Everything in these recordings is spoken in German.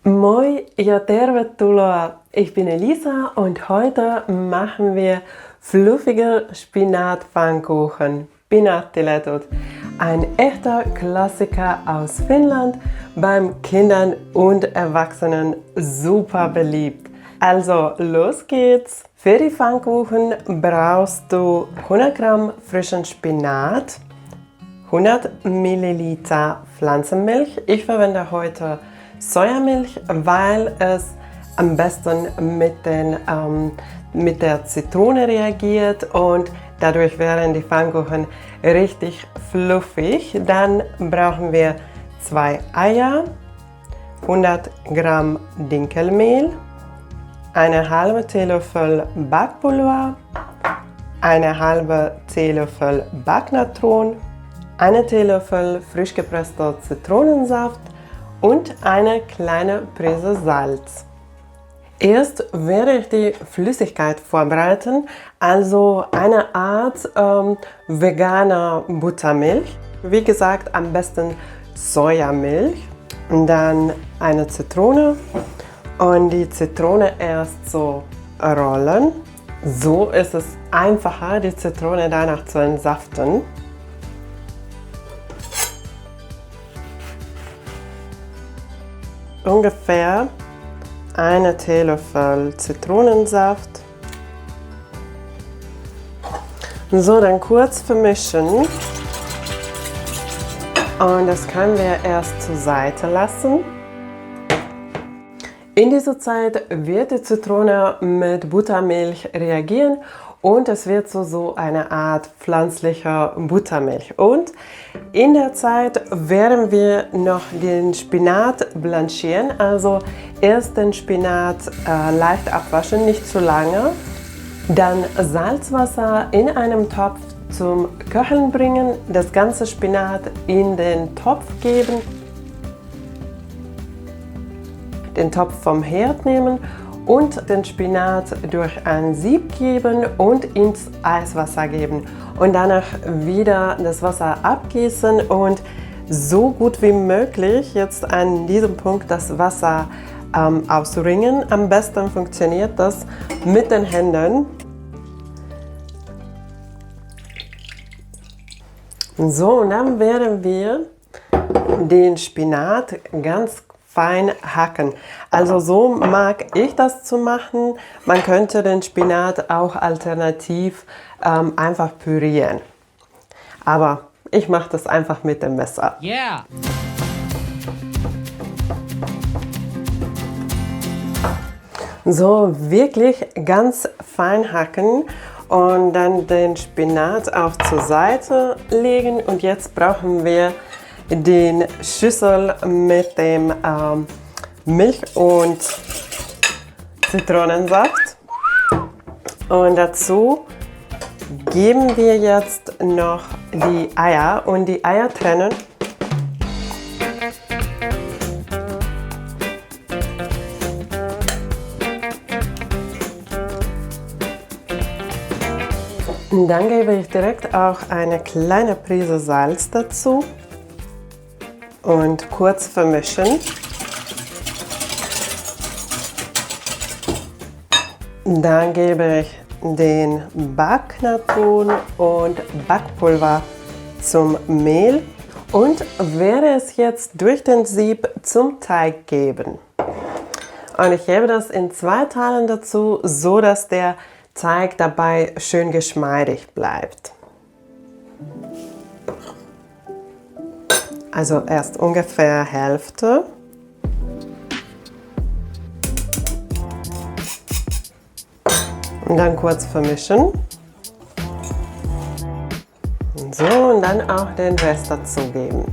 Moi ja tervetuloa! Ich bin Elisa und heute machen wir fluffige Spinatpfannkuchen, Spinattiletut. Ein echter Klassiker aus Finnland, beim Kindern und Erwachsenen super beliebt. Also los geht's! Für die Pfannkuchen brauchst du 100 Gramm frischen Spinat, 100 Milliliter Pflanzenmilch. Ich verwende heute Sojamilch, weil es am besten mit der Zitrone reagiert und dadurch werden die Pfannkuchen richtig fluffig. Dann brauchen wir 2 Eier, 100 Gramm Dinkelmehl, eine halbe Teelöffel Backpulver, eine halbe Teelöffel Backnatron, eine Teelöffel frisch gepresster Zitronensaft und eine kleine Prise Salz. Erst werde ich die Flüssigkeit vorbereiten, also eine Art veganer Buttermilch. Wie gesagt, am besten Sojamilch. Und dann eine Zitrone und die Zitrone erst so rollen. So ist es einfacher, die Zitrone danach zu entsaften. Ungefähr eine Teelöffel Zitronensaft. So, dann kurz vermischen. Und das können wir erst zur Seite lassen. In dieser Zeit wird die Zitrone mit Buttermilch reagieren und es wird so eine Art pflanzlicher Buttermilch. Und in der Zeit werden wir noch den Spinat blanchieren, also erst den Spinat leicht abwaschen, nicht zu lange. Dann Salzwasser in einem Topf zum Köcheln bringen, das ganze Spinat in den Topf geben, den Topf vom Herd nehmen und den Spinat durch ein Sieb geben und ins Eiswasser geben und danach wieder das Wasser abgießen und so gut wie möglich jetzt an diesem Punkt das Wasser auswringen. Am besten funktioniert das mit den Händen. So, und dann werden wir den Spinat ganz fein hacken. Also so mag ich das zu machen. Man könnte den Spinat auch alternativ einfach pürieren. Aber ich mache das einfach mit dem Messer. Yeah! So, wirklich ganz fein hacken und dann den Spinat auf zur Seite legen. Und jetzt brauchen wir den Schüssel mit dem Milch und Zitronensaft. Und dazu geben wir jetzt noch die Eier und die Eier trennen. Und dann gebe ich direkt auch eine kleine Prise Salz dazu und kurz vermischen. Dann gebe ich den Backnatron und Backpulver zum Mehl und werde es jetzt durch den Sieb zum Teig geben. Und ich gebe das in 2 Teilen dazu, so dass der Teig dabei schön geschmeidig bleibt. Also erst ungefähr Hälfte. Und dann kurz vermischen. So, und dann auch den Rest dazugeben.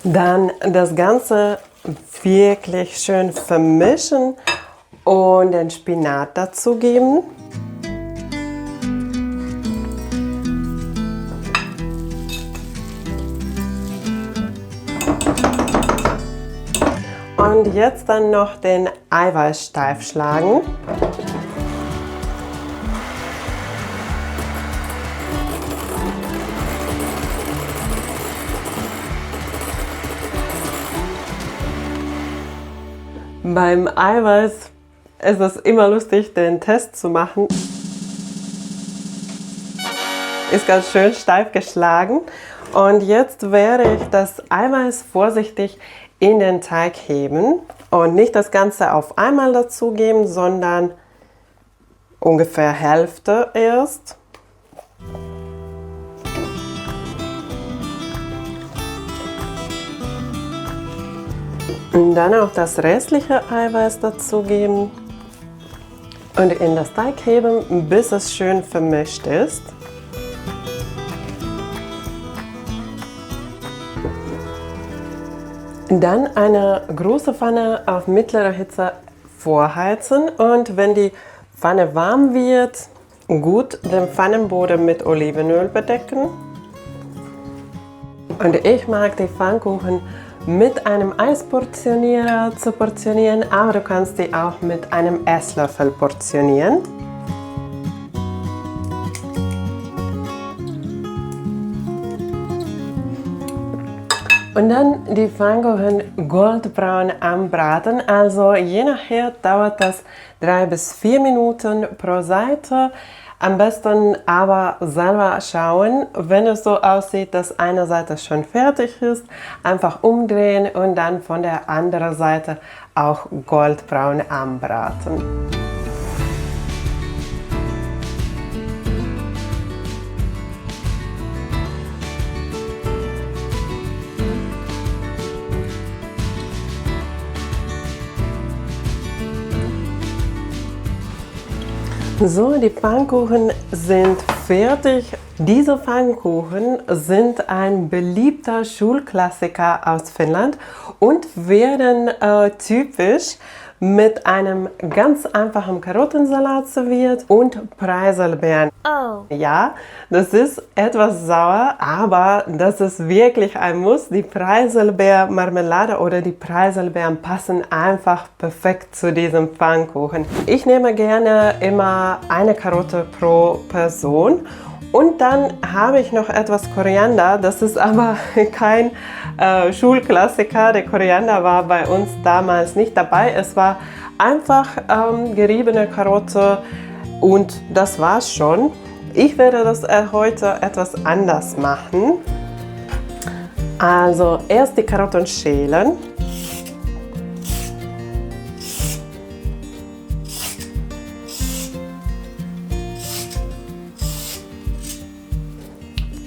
Dann das Ganze wirklich schön vermischen und den Spinat dazugeben. Und jetzt dann noch den Eiweiß steif schlagen. Beim Eiweiß ist es immer lustig, den Test zu machen. Ist ganz schön steif geschlagen. Und jetzt werde ich das Eiweiß vorsichtig in den Teig heben und nicht das Ganze auf einmal dazugeben, sondern ungefähr Hälfte erst. Und dann auch das restliche Eiweiß dazugeben und in das Teig heben, bis es schön vermischt ist. Dann eine große Pfanne auf mittlerer Hitze vorheizen und wenn die Pfanne warm wird, gut den Pfannenboden mit Olivenöl bedecken. Und ich mag die Pfannkuchen mit einem Eisportionierer zu portionieren, aber du kannst die auch mit einem Esslöffel portionieren. Und dann die Pfannkuchen goldbraun anbraten, also je nach Herd dauert das 3 bis 4 Minuten pro Seite. Am besten aber selber schauen, wenn es so aussieht, dass eine Seite schon fertig ist, einfach umdrehen und dann von der anderen Seite auch goldbraun anbraten. So, die Pfannkuchen sind fertig. Diese Pfannkuchen sind ein beliebter Schulklassiker aus Finnland und werden typisch mit einem ganz einfachen Karottensalat serviert und Preiselbeeren. Oh. Ja, das ist etwas sauer, aber das ist wirklich ein Muss. Die Preiselbeermarmelade oder die Preiselbeeren passen einfach perfekt zu diesem Pfannkuchen. Ich nehme gerne immer eine Karotte pro Person. Und dann habe ich noch etwas Koriander, das ist aber kein Schulklassiker. Der Koriander war bei uns damals nicht dabei. Es war einfach geriebene Karotte und das war's schon. Ich werde das heute etwas anders machen. Also erst die Karotten schälen.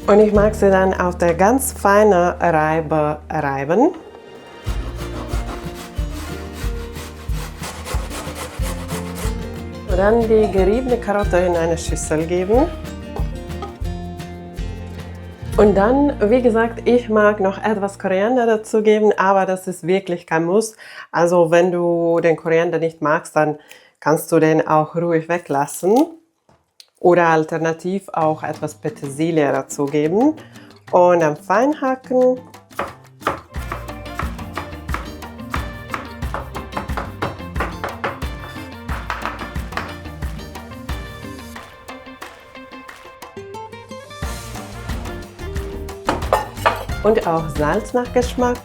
Und ich mag sie dann auf der ganz feinen Reibe reiben. Und dann die geriebene Karotte in eine Schüssel geben. Und dann, wie gesagt, ich mag noch etwas Koriander dazu geben, aber das ist wirklich kein Muss. Also wenn du den Koriander nicht magst, dann kannst du den auch ruhig weglassen. Oder alternativ auch etwas Petersilie dazugeben und dann fein hacken. Und auch Salz nach Geschmack.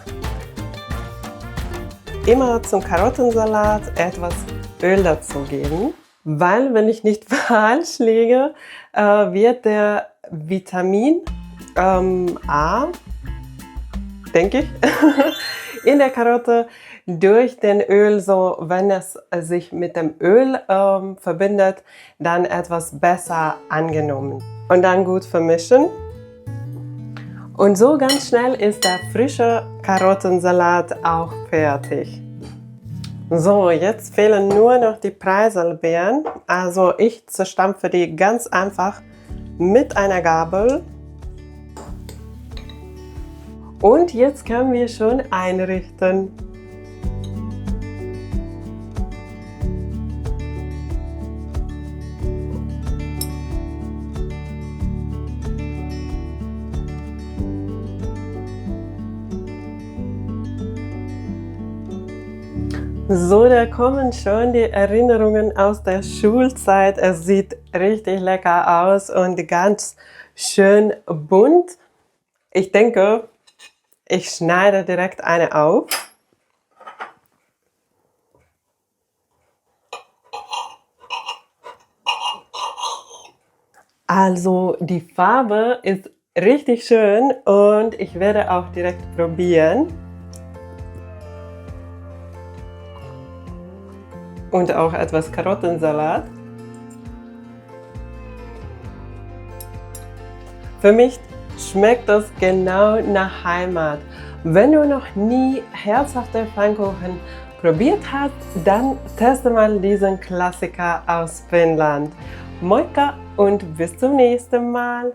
Immer zum Karottensalat etwas Öl dazugeben. Weil, wenn ich nicht falsch liege, wird der Vitamin A, denke ich, in der Karotte durch den Öl, so wenn es sich mit dem Öl verbindet, dann etwas besser angenommen. Und dann gut vermischen. Und so ganz schnell ist der frische Karottensalat auch fertig. So, jetzt fehlen nur noch die Preiselbeeren. Also ich zerstampfe die ganz einfach mit einer Gabel. Und jetzt können wir schon einrichten. So, da kommen schon die Erinnerungen aus der Schulzeit. Es sieht richtig lecker aus und ganz schön bunt. Ich denke, ich schneide direkt eine auf. Also die Farbe ist richtig schön und ich werde auch direkt probieren. Und auch etwas Karottensalat. Für mich schmeckt das genau nach Heimat. Wenn du noch nie herzhafte Pfannkuchen probiert hast, dann teste mal diesen Klassiker aus Finnland. Moikka und bis zum nächsten Mal!